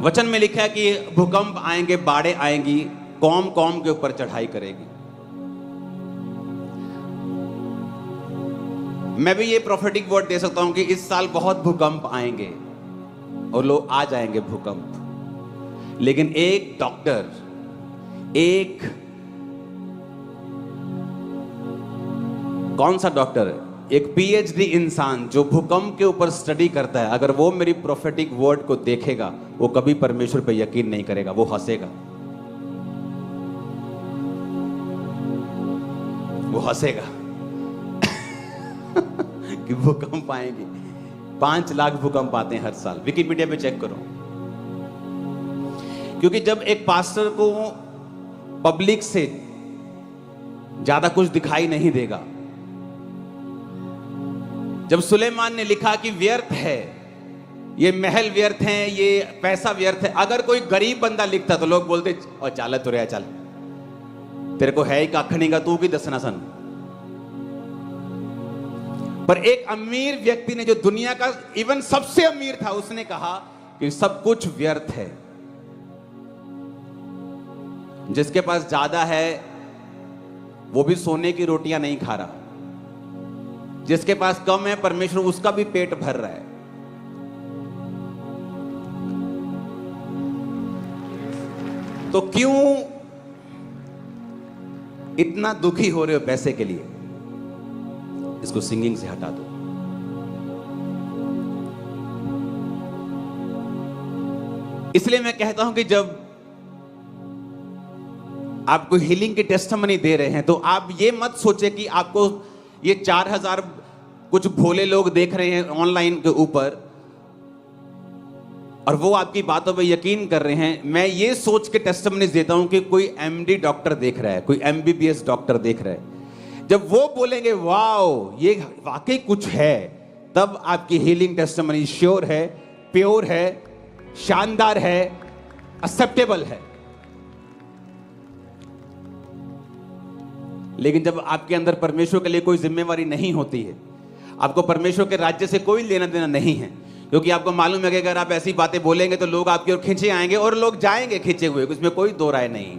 वचन में लिखा है कि भूकंप आएंगे, बाढ़ें आएंगी, कौम कौम के ऊपर चढ़ाई करेगी। मैं भी ये प्रोफेटिक वर्ड दे सकता हूं कि इस साल बहुत भूकंप आएंगे और लोग आ जाएंगे भूकंप, लेकिन एक डॉक्टर, एक कौन सा डॉक्टर, एक पीएचडी इंसान जो भूकंप के ऊपर स्टडी करता है, अगर वो मेरी प्रोफेटिक वर्ड को देखेगा, वो कभी परमेश्वर पे यकीन नहीं करेगा, वो हंसेगा, वो हंसेगा कि भूकंप आएंगे। 5 लाख भूकंप आते हैं हर साल, विकिपीडिया पे चेक करो। क्योंकि जब एक पास्टर को पब्लिक से ज्यादा कुछ दिखाई नहीं देगा, जब सुलेमान ने लिखा कि व्यर्थ है, ये महल व्यर्थ हैं, ये पैसा व्यर्थ है, अगर कोई गरीब बंदा लिखता तो लोग बोलते और चाल तो रहा, चल तेरे को है ही कखनी का, तू की दसना सन। पर एक अमीर व्यक्ति ने, जो दुनिया का इवन सबसे अमीर था, उसने कहा कि सब कुछ व्यर्थ है। जिसके पास ज्यादा है वो भी सोने की रोटियां नहीं खा रहा, जिसके पास कम है परमेश्वर उसका भी पेट भर रहा है। तो क्यों इतना दुखी हो रहे हो पैसे के लिए? इसको सिंगिंग से हटा दो। इसलिए मैं कहता हूं कि जब आपको हीलिंग की टेस्टिमनी दे रहे हैं तो आप ये मत सोचे कि आपको ये 4000 कुछ भोले लोग देख रहे हैं ऑनलाइन के ऊपर और वो आपकी बातों पे यकीन कर रहे हैं। मैं ये सोच के टेस्टिमनीज देता हूं कि कोई एमडी डॉक्टर देख रहा है, कोई एमबीबीएस डॉक्टर देख रहा है। जब वो बोलेंगे वाओ ये वाकई कुछ है, तब आपकी हीलिंग टेस्टिमनी श्योर है, प्योर है, शानदार है, एक्सेप्टेबल है। लेकिन जब आपके अंदर परमेश्वर के लिए कोई जिम्मेवारी नहीं होती है, आपको परमेश्वर के राज्य से कोई लेना देना नहीं है, क्योंकि आपको मालूम है कि अगर आप ऐसी बातें बोलेंगे तो लोग आपकी ओर खींचे आएंगे और लोग जाएंगे खींचे हुए, उसमें कोई दो राय नहीं।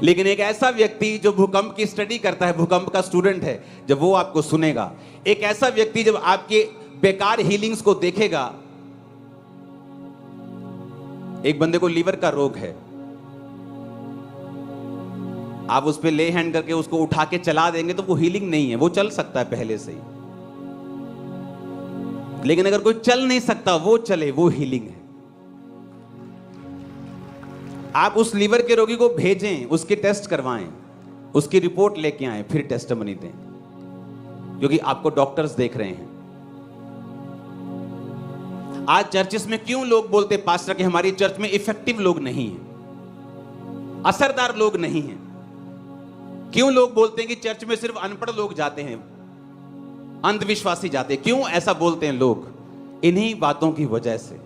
लेकिन एक ऐसा व्यक्ति जो भूकंप की स्टडी करता है, भूकंप का स्टूडेंट है, जब वो आपको सुनेगा, एक ऐसा व्यक्ति जब आपके बेकार हीलिंग्स को देखेगा। एक बंदे को लीवर का रोग है, आप उस पे ले हैंड करके उसको उठा के चला देंगे तो वो हीलिंग नहीं है, वो चल सकता है पहले से ही। लेकिन अगर कोई चल नहीं सकता वो चले, वो हीलिंग है। आप उस लीवर के रोगी को भेजें, उसके टेस्ट करवाएं, उसकी रिपोर्ट लेके आएं, फिर टेस्टिमनी दें, क्योंकि आपको डॉक्टर्स देख रहे हैं। आज चर्चेस में क्यों लोग बोलते पास्टर कि हमारी चर्च में इफेक्टिव लोग नहीं हैं, असरदार लोग नहीं हैं? क्यों लोग बोलते हैं कि चर्च में सिर्फ अनपढ़ लोग जाते हैं, अंधविश्वासी जाते हैं? क्यों ऐसा बोलते हैं लोग? इन्हीं बातों की वजह से।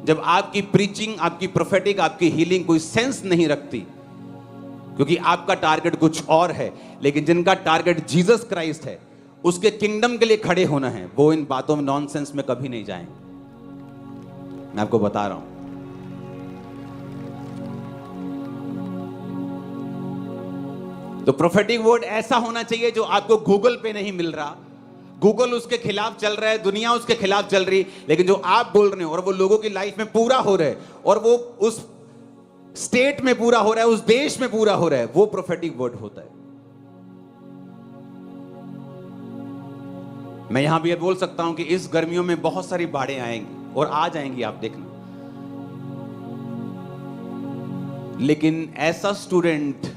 जब आपकी प्रीचिंग, आपकी प्रोफेटिक, आपकी हीलिंग कोई सेंस नहीं रखती, क्योंकि आपका टारगेट कुछ और है, लेकिन जिनका टारगेट जीसस क्राइस्ट है, उसके किंगडम के लिए खड़े होना है, वो इन बातों में, नॉनसेंस में कभी नहीं जाएंगे। मैं आपको बता रहा हूं। तो प्रोफेटिक वर्ड ऐसा होना चाहिए जो आपको गूगल पे नहीं मिल रहा, गूगल उसके खिलाफ चल रहा है, दुनिया उसके खिलाफ चल रही, लेकिन जो आप बोल रहे हो और वो लोगों की लाइफ में पूरा हो रहा है, और वो उस स्टेट में पूरा हो रहा है, उस देश में पूरा हो रहा है, वो प्रोफेटिक वर्ड होता है। मैं यहां भी ये बोल सकता हूं कि इस गर्मियों में बहुत सारी बाढ़ें आएंगी और आ जाएंगी, आप देखना। लेकिन ऐसा स्टूडेंट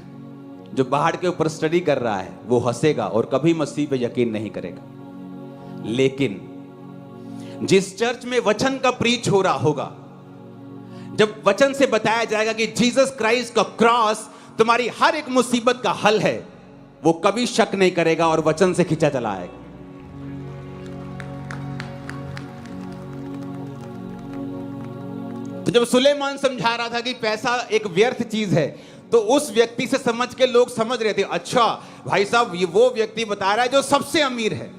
जो बाहर के ऊपर स्टडी कर रहा है, वो हंसेगा और कभी मसीह पे यकीन नहीं करेगा। लेकिन जिस चर्च में वचन का प्रीच हो रहा होगा, जब वचन से बताया जाएगा कि जीसस क्राइस्ट का क्रॉस तुम्हारी हर एक मुसीबत का हल है, वो कभी शक नहीं करेगा और वचन से खींचा चला आएगा। तो जब सुलेमान समझा रहा था कि पैसा एक व्यर्थ चीज है, तो उस व्यक्ति से समझ के लोग समझ रहे थे, अच्छा भाई साहब ये वो व्यक्ति बता रहा है जो सबसे अमीर है,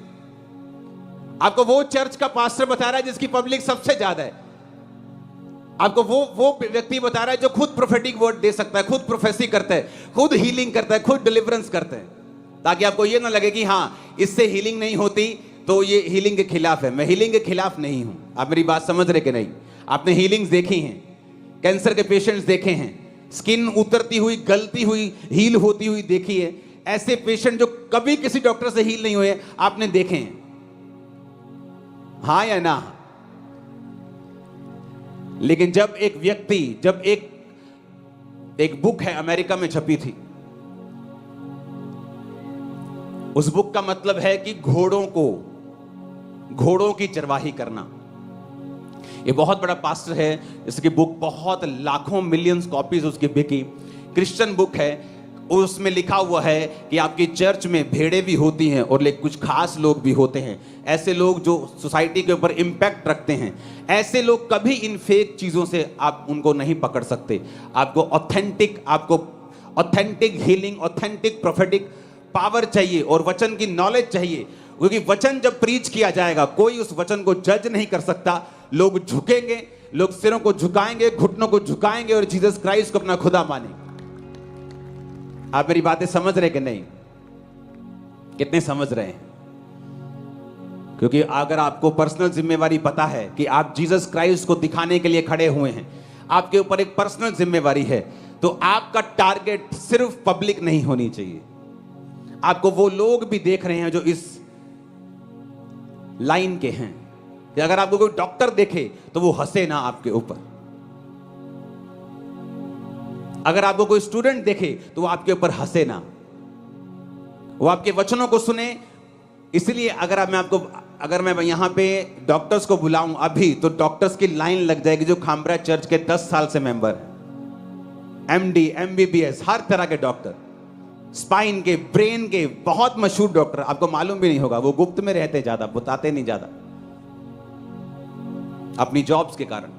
आपको वो चर्च का पास्टर बता रहा है जिसकी पब्लिक सबसे ज्यादा है। आपको वो व्यक्ति बता रहा है जो खुद प्रोफेटिक वर्ड दे सकता है, खुद प्रोफेसी करता है, खुद हीलिंग करता है, खुद डिलीवरेंस करता है, ताकि आपको ये ना लगे कि हाँ इससे हीलिंग नहीं होती तो ये हीलिंग के खिलाफ है। मैं हीलिंग के खिलाफ नहीं हूं। आप मेरी बात समझ रहे कि नहीं? आपने हीलिंग्स देखी हैं, कैंसर के पेशेंट्स देखे हैं, स्किन उतरती हुई, गलती हुई, हील होती हुई देखी है। ऐसे पेशेंट जो कभी किसी डॉक्टर से हील नहीं हुए आपने देखे हैं, हाँ या ना? लेकिन जब एक व्यक्ति, जब एक बुक है अमेरिका में छपी थी, उस बुक का मतलब है कि घोड़ों की चरवाही करना। ये बहुत बड़ा पास्टर है, इसकी बुक बहुत लाखों मिलियंस कॉपीज उसकी बिकी, क्रिश्चियन बुक है। उसमें लिखा हुआ है कि आपकी चर्च में भेड़ें भी होती हैं और कुछ खास लोग भी होते हैं, ऐसे लोग जो सोसाइटी के ऊपर इम्पैक्ट रखते हैं। ऐसे लोग कभी इन फेक चीज़ों से आप उनको नहीं पकड़ सकते। आपको authentic healing, authentic prophetic power चाहिए और वचन की नॉलेज चाहिए, क्योंकि वचन जब प्रीच किया जाएगा कोई उस वचन को जज नहीं कर सकता। लोग झुकेंगे, लोग सिरों को झुकाएंगे, घुटनों को झुकाएंगे और जीसस क्राइस्ट को अपना खुदा मानेंगे। आप मेरी बातें समझ रहे कि नहीं? कितने समझ रहे हैं? क्योंकि अगर आपको पर्सनल जिम्मेवारी पता है कि आप जीसस क्राइस्ट को दिखाने के लिए खड़े हुए हैं, आपके ऊपर एक पर्सनल जिम्मेवारी है, तो आपका टारगेट सिर्फ पब्लिक नहीं होनी चाहिए। आपको वो लोग भी देख रहे हैं जो इस लाइन के हैं, कि अगर आपको कोई डॉक्टर देखे तो वो हंसे ना आपके ऊपर, अगर आपको कोई स्टूडेंट देखे तो वो आपके ऊपर हंसे ना, वो आपके वचनों को सुने। इसलिए अगर मैं यहां पे डॉक्टर्स को बुलाऊं अभी, तो डॉक्टर्स की लाइन लग जाएगी जो खामरा चर्च के 10 साल से मेंबर है, एमडी, एमबीबीएस, हर तरह के डॉक्टर, स्पाइन के, ब्रेन के, बहुत मशहूर डॉक्टर। आपको मालूम भी नहीं होगा, वो गुप्त में रहते, ज्यादा बताते नहीं, ज्यादा अपनी जॉब्स के कारण।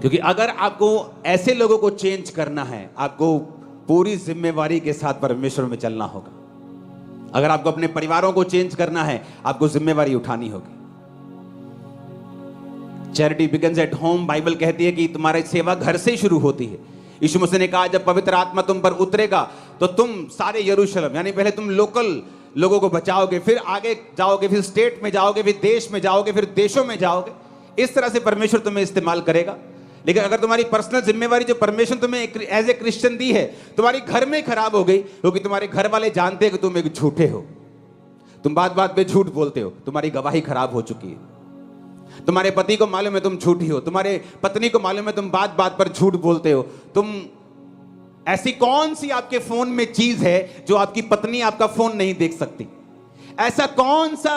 क्योंकि अगर आपको ऐसे लोगों को चेंज करना है, आपको पूरी जिम्मेवारी के साथ परमेश्वर में चलना होगा। अगर आपको अपने परिवारों को चेंज करना है, आपको जिम्मेवारी उठानी होगी। Charity begins at home, Bible कहती है कि तुम्हारी सेवा घर से ही शुरू होती है। यीशु मसीह ने कहा जब पवित्र आत्मा तुम पर उतरेगा तो तुम सारे यरूशलेम, यानी पहले तुम लोकल लोगों को बचाओगे, फिर आगे जाओगे, फिर स्टेट में जाओगे, फिर देश में जाओगे, फिर देशों में जाओगे। इस तरह से परमेश्वर तुम्हें इस्तेमाल करेगा। लेकिन अगर तुम्हारी पर्सनल जिम्मेवारी जो परमेश्वर तुम्हें एज ए क्रिश्चियन दी है, तुम्हारी घर में खराब हो गई, क्योंकि तुम्हारे घर वाले जानते हैं कि तुम एक झूठे हो, तुम बात बात पे झूठ बोलते हो, तुम्हारी गवाही खराब हो चुकी है। तुम्हारे पति को मालूम है तुम झूठी हो, तुम्हारे पत्नी को मालूम है तुम बात बात पर झूठ बोलते हो। तुम ऐसी कौन सी आपके फोन में चीज है जो आपकी पत्नी आपका फोन नहीं देख सकती? ऐसा कौन सा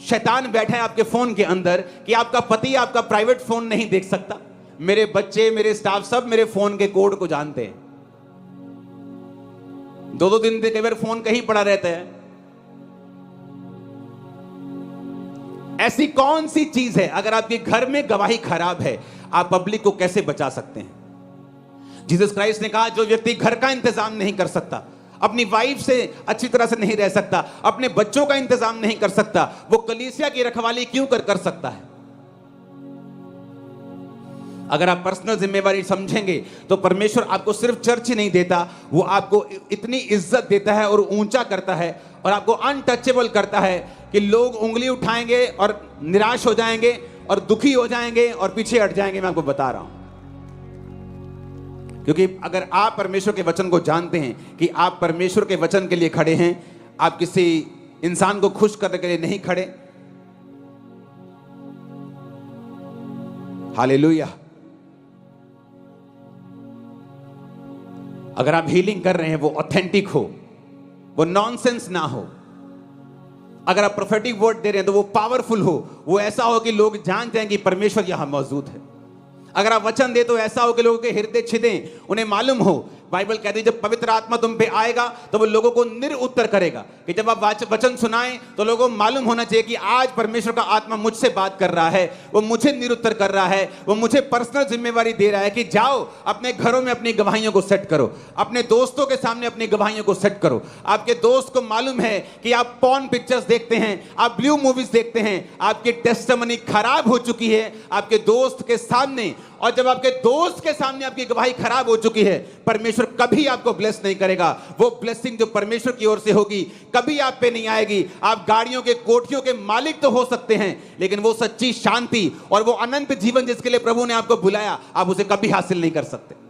शैतान बैठा है आपके फोन के अंदर कि आपका पति आपका प्राइवेट फोन नहीं देख सकता? मेरे बच्चे, मेरे स्टाफ सब मेरे फोन के कोड को जानते हैं। 2-2 दिन कई बार फोन कहीं पड़ा रहता है। ऐसी कौन सी चीज है? अगर आपके घर में गवाही खराब है, आप पब्लिक को कैसे बचा सकते हैं? जीसस क्राइस्ट ने कहा जो व्यक्ति घर का इंतजाम नहीं कर सकता, अपनी वाइफ से अच्छी तरह से नहीं रह सकता, अपने बच्चों का इंतजाम नहीं कर सकता, वो कलीसिया की रखवाली क्यों कर सकता है? अगर आप पर्सनल जिम्मेवारी समझेंगे तो परमेश्वर आपको सिर्फ चर्च ही नहीं देता, वो आपको इतनी इज्जत देता है और ऊंचा करता है और आपको अनटचेबल करता है कि लोग उंगली उठाएंगे और निराश हो जाएंगे और दुखी हो जाएंगे और पीछे हट जाएंगे। मैं आपको बता रहा हूं, क्योंकि अगर आप परमेश्वर के वचन को जानते हैं कि आप परमेश्वर के वचन के लिए खड़े हैं, आप किसी इंसान को खुश करने के लिए नहीं खड़े। हालेलुया। अगर आप हीलिंग कर रहे हैं वो ऑथेंटिक हो, वो नॉनसेंस ना हो। अगर आप प्रोफेटिक वर्ड दे रहे हैं तो वो पावरफुल हो, वो ऐसा हो कि लोग जान जाएं कि परमेश्वर यहां मौजूद है। अगर आप वचन दे तो ऐसा हो कि लोगों के हृदय छिदें, उन्हें मालूम हो बाइबल कहती है जब पवित्र आत्मा तुम पे आएगा तो वो लोगों को निरुत्तर करेगा, कि जब आप वचन सुनाएं तो लोगों को मालूम होना चाहिए कि आज परमेश्वर का आत्मा मुझसे बात कर रहा है, वो मुझे निरुत्तर कर रहा है, वो मुझे पर्सनल जिम्मेवारी दे रहा है कि जाओ अपने घरों में अपनी गवाहियों को सेट करो, अपने दोस्तों के सामने अपनी गवाहियों को सेट करो। आपके दोस्त को मालूम है कि आप पॉर्न पिक्चर्स देखते हैं, आप ब्लू मूवीज देखते हैं, आपकी टेस्टिमनी खराब हो चुकी है आपके दोस्त के सामने, और जब आपके दोस्त के सामने आपकी गवाही खराब हो चुकी है, परमेश्वर कभी आपको ब्लेस नहीं करेगा। वो ब्लेसिंग जो परमेश्वर की ओर से होगी कभी आप पे नहीं आएगी। आप गाड़ियों के कोठियों के मालिक तो हो सकते हैं, लेकिन वो सच्ची शांति और वो अनंत जीवन जिसके लिए प्रभु ने आपको बुलाया, आप उसे कभी हासिल नहीं कर सकते।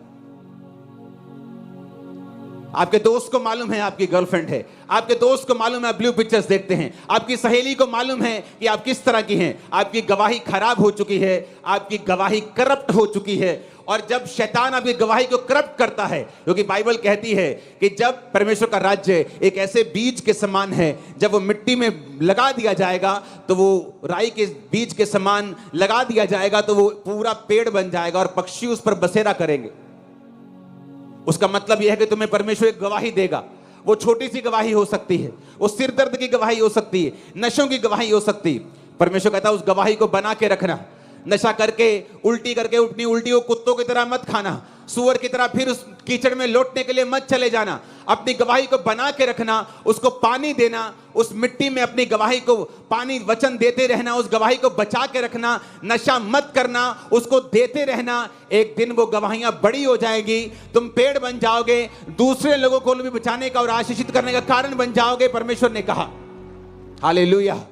आपके दोस्त को मालूम है आपकी गर्लफ्रेंड है, आपके दोस्त को मालूम है आप ब्लू पिक्चर्स देखते हैं, आपकी सहेली को मालूम है कि आप किस तरह की हैं, आपकी गवाही खराब हो चुकी है, आपकी गवाही करप्ट हो चुकी है। और जब शैतान आपकी गवाही को करप्ट करता है, क्योंकि बाइबल कहती है कि जब परमेश्वर का राज्य एक ऐसे बीज के समान है, जब वो मिट्टी में लगा दिया जाएगा तो वो राई के बीज के समान लगा दिया जाएगा तो वो पूरा पेड़ बन जाएगा और पक्षी उस पर बसेरा करेंगे। उसका मतलब यह है कि तुम्हें परमेश्वर एक गवाही देगा। वो छोटी सी गवाही हो सकती है, वो सिर दर्द की गवाही हो सकती है, नशों की गवाही हो सकती है। परमेश्वर कहता है उस गवाही को बना के रखना। नशा करके उल्टी करके उठनी उल्टी वो कुत्तों की तरह मत खाना, सूअर की तरह फिर उस कीचड़ में लौटने के लिए मत चले जाना। अपनी गवाही को बना के रखना, उसको पानी देना, उस मिट्टी में अपनी गवाही को पानी वचन देते रहना, उस गवाही को बचा के रखना, नशा मत करना, उसको देते रहना। एक दिन वो गवाहियां बड़ी हो जाएंगी, तुम पेड़ बन जाओगे, दूसरे लोगों को भी बचाने का और आशीषित करने का कारण बन जाओगे, परमेश्वर ने कहा। हालेलुया।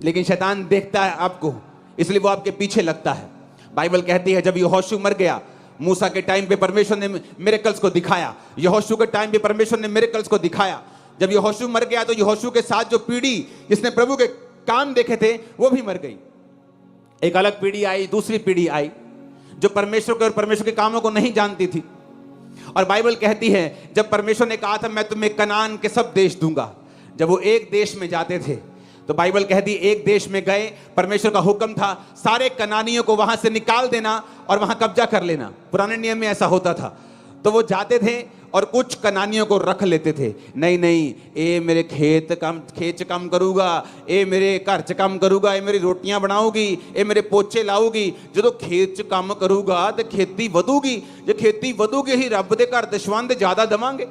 लेकिन शैतान देखता है आपको, इसलिए वो आपके पीछे लगता है। बाइबल कहती है जब यहोशू मर गया, मूसा के टाइम पे परमेश्वर ने मिरेकल्स को दिखाया, यहोशू के टाइम पे परमेश्वर ने मिरेकल्स को दिखाया। जब यहोशू मर गया तो यहोशू के साथ जो पीढ़ी जिसने प्रभु के काम देखे थे वो भी मर गई। एक अलग पीढ़ी आई, दूसरी पीढ़ी आई जो परमेश्वर के और परमेश्वर के कामों को नहीं जानती थी। और बाइबल कहती है जब परमेश्वर ने कहा था मैं तुम्हें कनान के सब देश दूंगा, जब वो एक देश में जाते थे तो बाइबल कहती एक देश में गए, परमेश्वर का हुक्म था सारे कनानियों को वहां से निकाल देना और वहां कब्जा कर लेना। पुराने नियम में ऐसा होता था। तो वो जाते थे और कुछ कनानियों को रख लेते थे। नहीं नहीं, ए मेरे खेत च काम करूगा, ए मेरे घर च काम करूगा, ए मेरी रोटियां बनाऊगी, ए मेरे पोचे लाऊगी। जो खेत च काम करूगा तो खेती वधूगी, जो खेती वधूगी ही रब दे घर दशवंध ज्यादा देवांगे।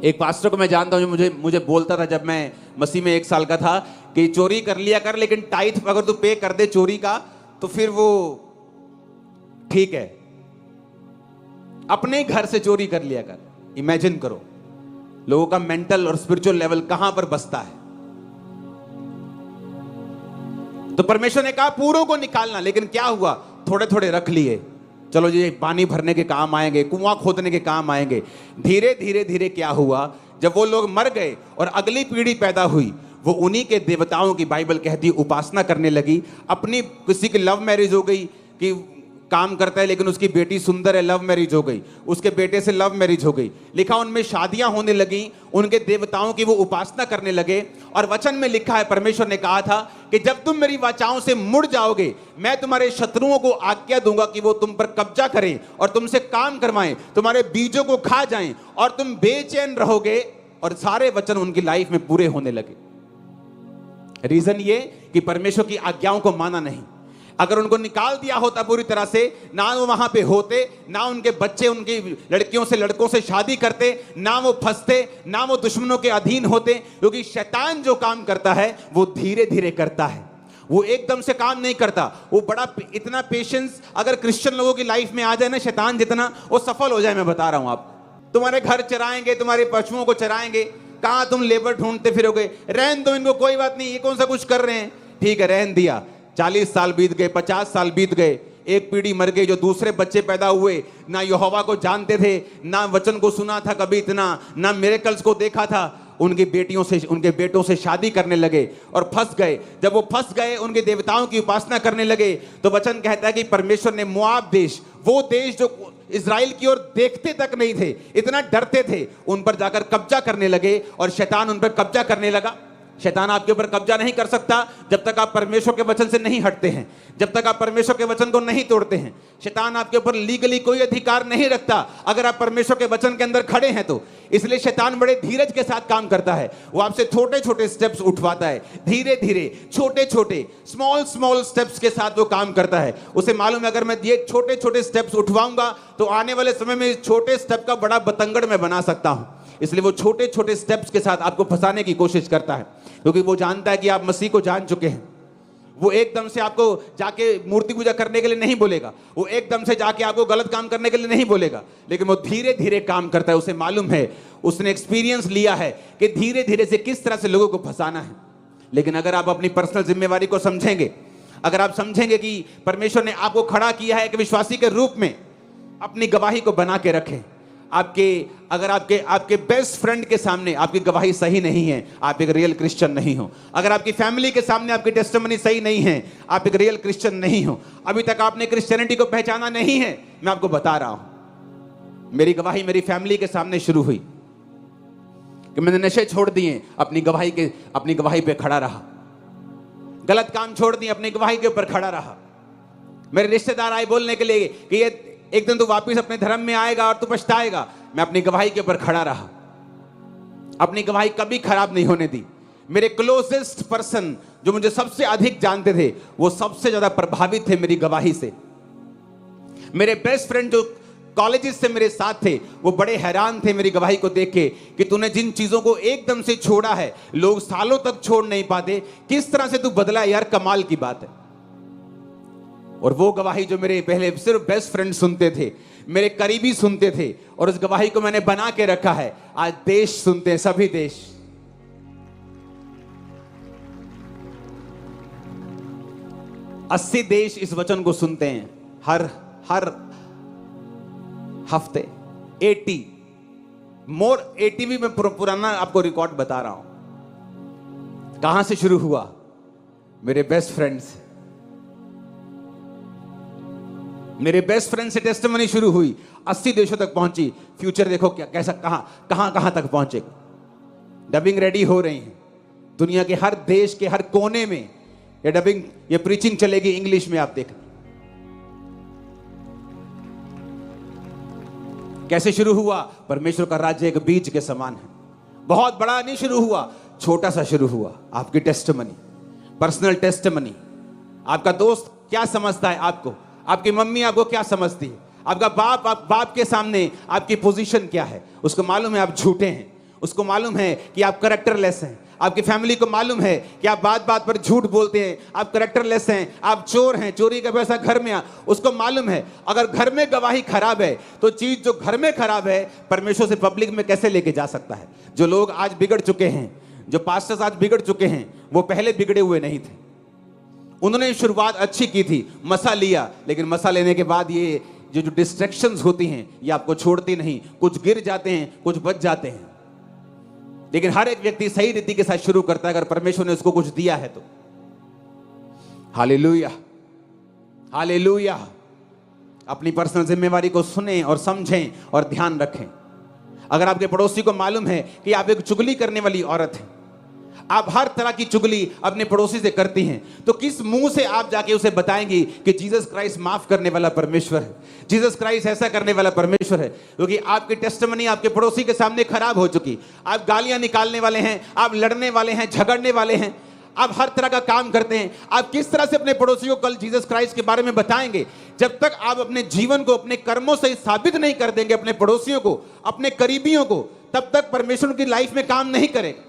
एक पास्टर को मैं जानता हूं जो मुझे बोलता था जब मैं मसीह में 1 साल का था कि चोरी कर लिया कर, लेकिन टाइथ अगर तू पे कर दे चोरी का तो फिर वो ठीक है, अपने घर से चोरी कर लिया कर। इमेजिन करो लोगों का मेंटल और स्पिरिचुअल लेवल कहां पर बसता है। तो परमेश्वर ने कहा पूरों को निकालना, लेकिन क्या हुआ, थोड़े थोड़े रख लिए। चलो जी पानी भरने के काम आएंगे, कुआं खोदने के काम आएंगे। धीरे धीरे धीरे क्या हुआ, जब वो लोग मर गए और अगली पीढ़ी पैदा हुई, वो उन्हीं के देवताओं की बाइबल कहती उपासना करने लगी। अपनी किसी की लव मैरिज हो गई कि काम करता है लेकिन उसकी बेटी सुंदर है, लव मैरिज हो गई, उसके बेटे से लव मैरिज हो गई, लिखा उनमें शादियां होने लगी, उनके देवताओं की वो उपासना करने लगे। और वचन में लिखा है परमेश्वर ने कहा था कि जब तुम मेरी वाचाओं से मुड़ जाओगे, मैं तुम्हारे शत्रुओं को आज्ञा दूंगा कि वो तुम पर कब्जा करें और तुमसे काम करवाएं, तुम्हारे बीजों को खा जाएं और तुम बेचैन रहोगे। और सारे वचन उनकी लाइफ में पूरे होने लगे। रीजन ये कि परमेश्वर की आज्ञाओं को माना नहीं। अगर उनको निकाल दिया होता पूरी तरह से, ना वो वहां पे होते, ना उनके बच्चे उनकी लड़कियों से लड़कों से शादी करते, ना वो फंसते, ना वो दुश्मनों के अधीन होते। क्योंकि शैतान जो काम करता है वो धीरे धीरे करता है, वो एकदम से काम नहीं करता। वो बड़ा इतना पेशेंस अगर क्रिश्चियन लोगों की लाइफ में आ जाए ना, शैतान जितना वो सफल हो जाए। मैं बता रहा हूं, आप तुम्हारे घर चराएंगे, तुम्हारे पशुओं को चराएंगे, कहां तुम लेबर ढूंढते फिरोगे। रहन दो इनको, कोई बात नहीं, ये कौन सा कुछ कर रहे हैं, ठीक है रहन दिया। 40 साल बीत गए, 50 साल बीत गए, एक पीढ़ी मर गई। जो दूसरे बच्चे पैदा हुए, ना यहोवा को जानते थे, ना वचन को सुना था कभी इतना, ना मिरेकल्स को देखा था, उनकी बेटियों से उनके बेटों से शादी करने लगे और फंस गए। जब वो फंस गए, उनके देवताओं की उपासना करने लगे, तो वचन कहता है कि परमेश्वर ने मोआब देश, वो देश जो इजराइल की ओर देखते तक नहीं थे, इतना डरते थे, उन पर जाकर कब्जा करने लगे और शैतान उन पर कब्जा करने लगा। शैतान आपके ऊपर कब्जा नहीं कर सकता जब तक आप परमेश्वर के वचन से नहीं हटते हैं, जब तक आप परमेश्वर के वचन को नहीं तोड़ते हैं। शैतान आपके ऊपर लीगली कोई अधिकार नहीं रखता अगर आप परमेश्वर के वचन के अंदर खड़े हैं तो। इसलिए शैतान बड़े धीरज के साथ काम करता है। वो आपसे छोटे छोटे स्टेप्स उठवाता है, धीरे धीरे छोटे छोटे स्मॉल स्टेप्स के साथ वो काम करता है। उसे मालूम है अगर मैं ये छोटे छोटे स्टेप्स उठवाऊंगा तो आने वाले समय में इस छोटे स्टेप का बड़ा बतंगड़ मैं बना सकता हूं। इसलिए वो छोटे छोटे स्टेप्स के साथ आपको फंसाने की कोशिश करता है, क्योंकि वो जानता है कि आप मसीह को जान चुके हैं। वो एकदम से आपको जाके मूर्ति पूजा करने के लिए नहीं बोलेगा, वो एकदम से जाके आपको गलत काम करने के लिए नहीं बोलेगा, लेकिन वो धीरे धीरे काम करता है। उसे मालूम है, उसने एक्सपीरियंस लिया है कि धीरे धीरे से किस तरह से लोगों को फंसाना है। लेकिन अगर आप अपनी पर्सनल जिम्मेवारी को समझेंगे, अगर आप समझेंगे कि परमेश्वर ने आपको खड़ा किया है एक विश्वासी के रूप में, अपनी गवाही को बना के रखें। अगर आपके बेस्ट फ्रेंड के सामने आपकी गवाही सही नहीं है, आप एक रियल क्रिश्चियन नहीं हो। अगर आपकी फैमिली के सामने आपकी टेस्टिमनी सही नहीं है, आप एक रियल क्रिश्चियन नहीं हो। अभी तक आपने क्रिश्चियनिटी को पहचाना नहीं है। मैं आपको बता रहा हूं, मेरी गवाही मेरी फैमिली के सामने शुरू हुई कि मैंने नशे छोड़ दिए, अपनी गवाही पे खड़ा रहा। गलत काम छोड़ दिए, अपनी गवाही के ऊपर खड़ा रहा। मेरे रिश्तेदार आए बोलने के लिए कि ये एक दिन तू वापस अपने धर्म में आएगा और तू पछताएगा। मैं अपनी गवाही के ऊपर खड़ा रहा, अपनी गवाही कभी खराब नहीं होने दी। मेरे क्लोजेस्ट पर्सन जो मुझे सबसे अधिक जानते थे, वो सबसे ज्यादा प्रभावित थे मेरी गवाही से। मेरे बेस्ट फ्रेंड जो कॉलेजेस से मेरे साथ थे, वो बड़े हैरान थे मेरी गवाही को देख के कि तूने जिन चीजों को एकदम से छोड़ा है, लोग सालों तक छोड़ नहीं पाते, किस तरह से तू बदला यार, कमाल की बात है। और वो गवाही जो मेरे पहले सिर्फ बेस्ट फ्रेंड सुनते थे, मेरे करीबी सुनते थे, और उस गवाही को मैंने बना के रखा है। आज देश सुनते हैं, सभी देश। अस्सी देश इस वचन को सुनते हैं हर हफ्ते। 80 भी मैं पुराना आपको रिकॉर्ड बता रहा हूं। कहां से शुरू हुआ? मेरे बेस्ट फ्रेंड से। मेरे बेस्ट फ्रेंड से टेस्टिमनी शुरू हुई, 80 देशों तक पहुंची। फ्यूचर देखो क्या, कैसा, कहां तक पहुंचेगा। डबिंग रेडी हो रही है दुनिया के हर देश के हर कोने में। ये प्रीचिंग चलेगी इंग्लिश में। आप देख कैसे शुरू हुआ। परमेश्वर का राज्य एक बीज के समान है। बहुत बड़ा नहीं शुरू हुआ, छोटा सा शुरू हुआ। आपकी टेस्टिमनी, पर्सनल टेस्टिमनी। आपका दोस्त क्या समझता है आपको, आपकी मम्मी आपको क्या समझती है, आपका बाप के सामने आपकी पोजीशन क्या है। उसको मालूम है आप झूठे हैं, उसको मालूम है कि आप कैरेक्टरलेस हैं। आपकी फैमिली को मालूम है कि आप बात बात पर झूठ बोलते हैं, आप कैरेक्टरलेस हैं, आप चोर हैं, चोरी का पैसा घर में उसको मालूम है। अगर घर में गवाही खराब है तो चीज जो घर में खराब है परमेश्वर से पब्लिक में कैसे लेके जा सकता है। जो लोग आज बिगड़ चुके हैं, जो पास्टर्स आज बिगड़ चुके हैं, वो पहले बिगड़े हुए नहीं थे। उन्होंने शुरुआत अच्छी की थी, मसा लिया, लेकिन मसा लेने के बाद ये जो डिस्ट्रैक्शंस होती हैं ये आपको छोड़ती नहीं। कुछ गिर जाते हैं, कुछ बच जाते हैं, लेकिन हर एक व्यक्ति सही रीति के साथ शुरू करता है अगर परमेश्वर ने उसको कुछ दिया है तो। Hallelujah, hallelujah. अपनी पर्सनल जिम्मेवारी को सुनें और समझें और ध्यान रखें। अगर आपके पड़ोसी को मालूम है कि आप एक चुगली करने वाली औरत हैं, आप हर तरह की चुगली अपने पड़ोसी से करती हैं, तो किस मुंह से आप जाके उसे बताएंगी कि जीसस क्राइस्ट माफ करने वाला परमेश्वर है, जीसस क्राइस्ट ऐसा करने वाला परमेश्वर है। क्योंकि आपकी टेस्टिमनी आपके पड़ोसी के सामने खराब हो चुकी। आप गालियां निकालने वाले हैं, आप लड़ने वाले हैं, झगड़ने वाले हैं, आप हर तरह का काम करते हैं। आप किस तरह से अपने पड़ोसी को कल जीसस क्राइस्ट के बारे में बताएंगे? जब तक आप अपने जीवन को अपने कर्मों से साबित नहीं कर देंगे अपने पड़ोसियों को, अपने करीबियों को, तब तक परमेश्वर की लाइफ में काम नहीं करेगा।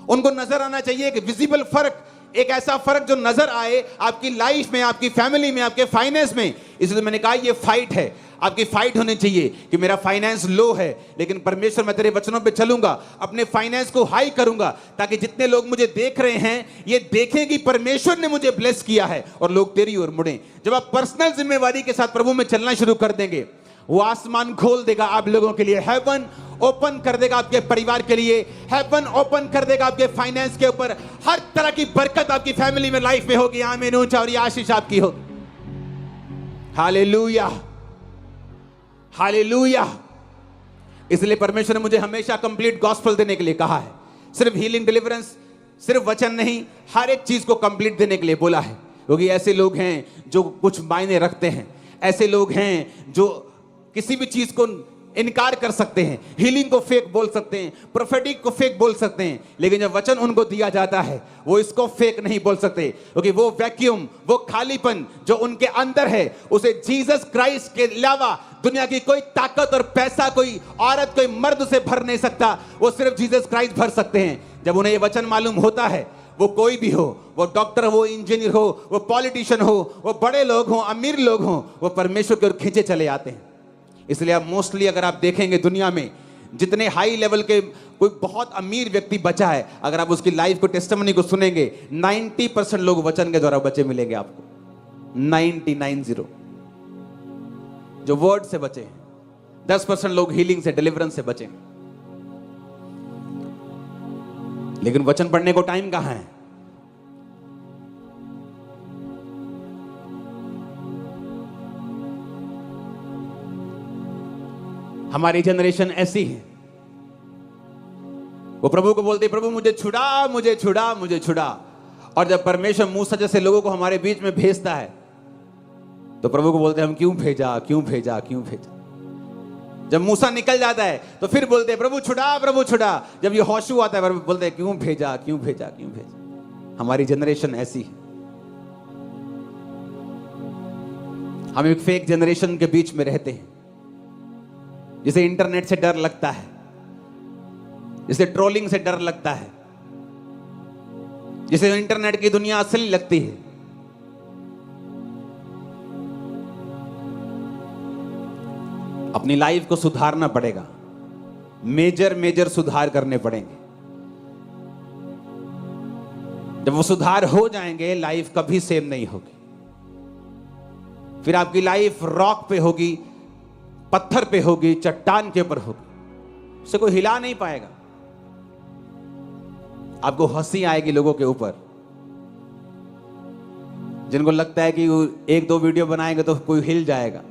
उनको नजर आना चाहिए कि विजिबल फर्क, एक ऐसा फर्क जो नजर आए आपकी लाइफ में, आपकी फैमिली में, आपके फाइनेंस में। इसलिए मैंने कहा ये फाइट है, आपकी फाइट होनी चाहिए कि मेरा फाइनेंस लो है, लेकिन परमेश्वर मैं तेरे वचनों पे चलूंगा, अपने फाइनेंस को हाई करूंगा, ताकि जितने लोग मुझे देख रहे हैं ये देखें कि परमेश्वर ने मुझे ब्लेस किया है और लोग तेरी ओर मुड़े। जब आप पर्सनल जिम्मेवारी के साथ प्रभु में चलना शुरू कर देंगे, वो आसमान खोल देगा आप लोगों के लिए, हेवन ओपन कर देगा आपके परिवार के लिए, हेवन ओपन कर देगा आपके फाइनेंस के ऊपर। हर तरह की बरकत आपकी फैमिली में, लाइफ में होगी। आमीन ऊंचा, और ये आशीष आपकी हो। Hallelujah, hallelujah. इसलिए परमेश्वर ने मुझे हमेशा कंप्लीट गॉस्पेल देने के लिए कहा है। सिर्फ हीलिंग डिलीवरेंस सिर्फ वचन नहीं, हर एक चीज को कंप्लीट देने के लिए बोला है। क्योंकि ऐसे लोग हैं जो कुछ मायने रखते हैं, ऐसे लोग हैं जो किसी भी चीज को इनकार कर सकते हैं, हीलिंग को फेक बोल सकते हैं, प्रोफेटिक को फेक बोल सकते हैं, लेकिन जब वचन उनको दिया जाता है वो इसको फेक नहीं बोल सकते, क्योंकि वो वैक्यूम, वो खालीपन जो उनके अंदर है, उसे जीसस क्राइस्ट के अलावा दुनिया की कोई ताकत और पैसा, कोई औरत, कोई मर्द उसे भर नहीं सकता। वो सिर्फ जीसस क्राइस्ट भर सकते हैं। जब उन्हें ये वचन मालूम होता है, वो कोई भी हो, वो डॉक्टर हो, इंजीनियर हो, वो पॉलिटिशियन हो, वो बड़े लोग हो, अमीर लोग हो, वो परमेश्वर की ओर खींचे चले आते हैं। इसलिए अब मोस्टली अगर आप देखेंगे दुनिया में जितने हाई लेवल के कोई बहुत अमीर व्यक्ति बचा है, अगर आप उसकी लाइफ को, टेस्टिमनी को सुनेंगे, 90% लोग वचन के द्वारा बचे मिलेंगे आपको। 99 जो वर्ड से बचे हैं, 10% लोग हीलिंग से, डिलीवरेंस से बचे। लेकिन वचन पढ़ने को टाइम कहां है? हमारी जनरेशन ऐसी है, वो प्रभु को बोलते, प्रभु मुझे छुड़ा, मुझे छुड़ा, मुझे छुड़ा। और जब परमेश्वर मूसा जैसे लोगों को हमारे बीच में भेजता है तो प्रभु को बोलते हम क्यों भेजा, क्यों भेजा, क्यों भेजा। जब मूसा निकल जाता है तो फिर बोलते प्रभु छुड़ा, प्रभु छुड़ा। जब ये होशू आता है बोलते क्यों भेजा, क्यों भेजा, क्यों भेजा। हमारी जनरेशन ऐसी है। हम एक फेक जनरेशन के बीच में रहते हैं, जिसे इंटरनेट से डर लगता है, जिसे ट्रोलिंग से डर लगता है, जिसे इंटरनेट की दुनिया असली लगती है। अपनी लाइफ को सुधारना पड़ेगा, मेजर सुधार करने पड़ेंगे। जब वो सुधार हो जाएंगे, लाइफ कभी सेम नहीं होगी। फिर आपकी लाइफ रॉक पे होगी, पत्थर पे होगी, चट्टान के ऊपर होगी, उसे कोई हिला नहीं पाएगा। आपको हंसी आएगी लोगों के ऊपर, जिनको लगता है कि 1-2 वीडियो बनाएंगे तो कोई हिल जाएगा।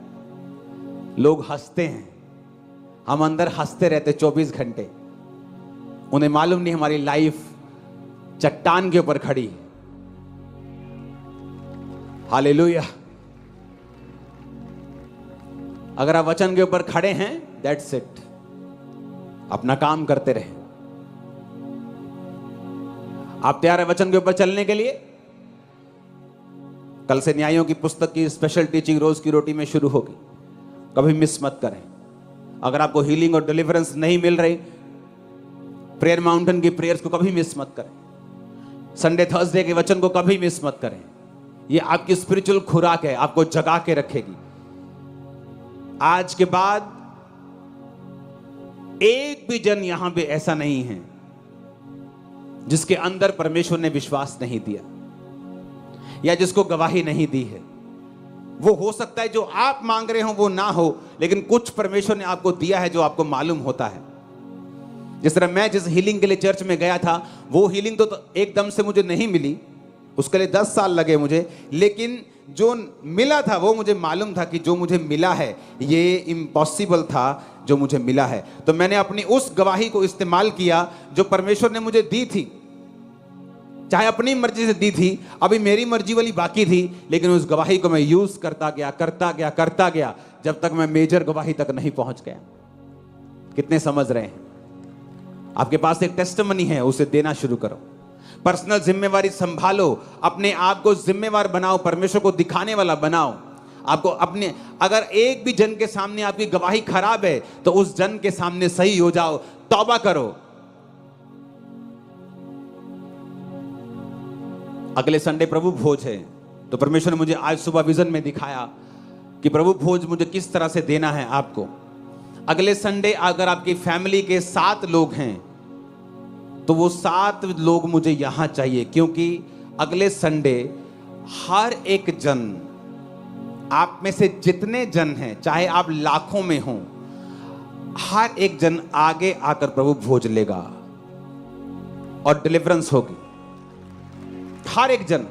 लोग हंसते हैं, हम अंदर हंसते रहते 24 घंटे। उन्हें मालूम नहीं हमारी लाइफ चट्टान के ऊपर खड़ी है। हालेलुया। अगर आप वचन के ऊपर खड़े हैं, दैट्स इट। अपना काम करते रहे। आप तैयार है वचन के ऊपर चलने के लिए? कल से न्यायों की पुस्तक की स्पेशल टीचिंग रोज की रोटी में शुरू होगी, कभी मिस मत करें। अगर आपको हीलिंग और डिलीवरेंस नहीं मिल रही, प्रेयर माउंटेन की प्रेयर्स को कभी मिस मत करें। संडे थर्सडे के वचन को कभी मिस मत करें। ये आपकी स्पिरिचुअल खुराक है, आपको जगा के रखेगी। आज के बाद एक भी जन यहां पे ऐसा नहीं है जिसके अंदर परमेश्वर ने विश्वास नहीं दिया या जिसको गवाही नहीं दी है। वो हो सकता है जो आप मांग रहे हो वो ना हो, लेकिन कुछ परमेश्वर ने आपको दिया है जो आपको मालूम होता है। जिस तरह मैं जिस हीलिंग के लिए चर्च में गया था, वो हीलिंग तो एकदम से मुझे नहीं मिली, उसके लिए 10 साल लगे मुझे, लेकिन जो मिला था वो मुझे मालूम था कि जो मुझे मिला है ये इम्पॉसिबल था जो मुझे मिला है। तो मैंने अपनी उस गवाही को इस्तेमाल किया जो परमेश्वर ने मुझे दी थी, चाहे अपनी मर्जी से दी थी, अभी मेरी मर्जी वाली बाकी थी, लेकिन उस गवाही को मैं यूज करता गया जब तक मैं मेजर गवाही तक नहीं पहुंच गया। कितने समझ रहे हैं? आपके पास एक टेस्टिमनी है, उसे देना शुरू करो। पर्सनल जिम्मेवारी संभालो, अपने आप को जिम्मेवार बनाओ, परमेश्वर को दिखाने वाला बनाओ। आपको अपने, अगर एक भी जन के सामने आपकी गवाही खराब है तो उस जन के सामने सही हो जाओ, तौबा करो। अगले संडे प्रभु भोज है, तो परमेश्वर ने मुझे आज सुबह विजन में दिखाया कि प्रभु भोज मुझे किस तरह से देना है आपको। अगले संडे अगर आपकी फैमिली के 7 लोग हैं तो वो 7 लोग मुझे यहां चाहिए, क्योंकि अगले संडे हर एक जन, आप में से जितने जन हैं, चाहे आप लाखों में हो, हर एक जन आगे आकर प्रभु भोज लेगा और डिलीवरेंस होगी। हर एक जन।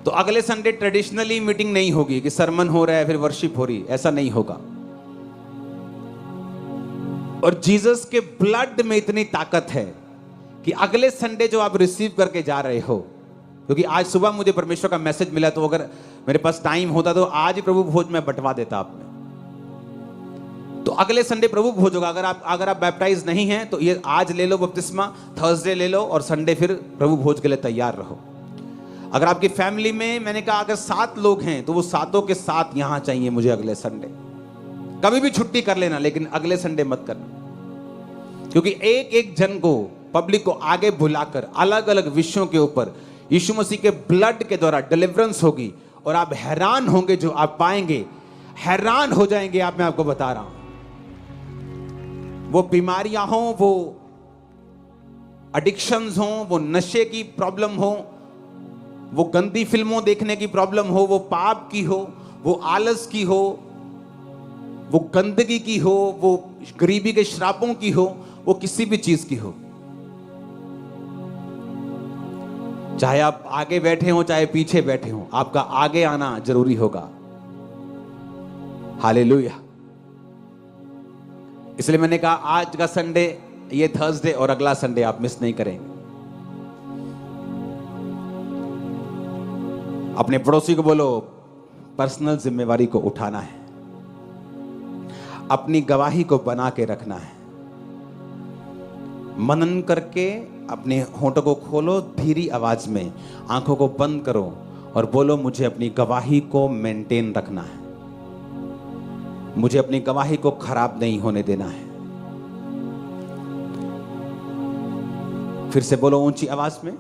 तो अगले संडे ट्रेडिशनली मीटिंग नहीं होगी कि सरमन हो रहा है फिर वर्शिप हो रही, ऐसा नहीं होगा। और जीसस के ब्लड में इतनी ताकत है कि अगले संडे जो आप रिसीव करके जा रहे हो, क्योंकि आज सुबह मुझे परमेश्वर का मैसेज मिला, तो अगर मेरे पास टाइम होता तो आज ही प्रभु भोज में बंटवा देता आप में। तो अगले संडे प्रभु भोज होगा। अगर आप बैप्टाइज नहीं हैं तो ये आज ले लो बपतिस्मा, थर्सडे ले लो और संडे फिर प्रभु भोज के लिए तैयार रहो। अगर आपकी फैमिली में, मैंने कहा अगर 7 लोग हैं तो वो 7 के 7 यहां चाहिए मुझे अगले संडे। कभी भी छुट्टी कर लेना लेकिन अगले संडे मत करना, क्योंकि एक एक जन को, पब्लिक को आगे बुलाकर अलग अलग विषयों के ऊपर यीशु मसीह के ब्लड के द्वारा डिलीवरेंस होगी और आप हैरान होंगे जो आप पाएंगे, हैरान हो जाएंगे आप, मैं आपको बता रहा हूं। वो बीमारियां हो, वो एडिक्शंस हो, वो नशे की प्रॉब्लम हो, वो गंदी फिल्मों देखने की प्रॉब्लम हो, वो पाप की हो, वो आलस की हो, वो गंदगी की हो, वो गरीबी के श्रापों की हो, वो किसी भी चीज की हो, चाहे आप आगे बैठे हो चाहे पीछे बैठे हो, आपका आगे आना जरूरी होगा। हालेलुया। इसलिए मैंने कहा आज का संडे, ये थर्सडे और अगला संडे आप मिस नहीं करेंगे। अपने पड़ोसी को बोलो पर्सनल जिम्मेवारी को उठाना है, अपनी गवाही को बना के रखना है। मनन करके अपने होंठों को खोलो, धीरी आवाज में आंखों को बंद करो और बोलो मुझे अपनी गवाही को मेंटेन रखना है, मुझे अपनी गवाही को खराब नहीं होने देना है। फिर से बोलो ऊंची आवाज में,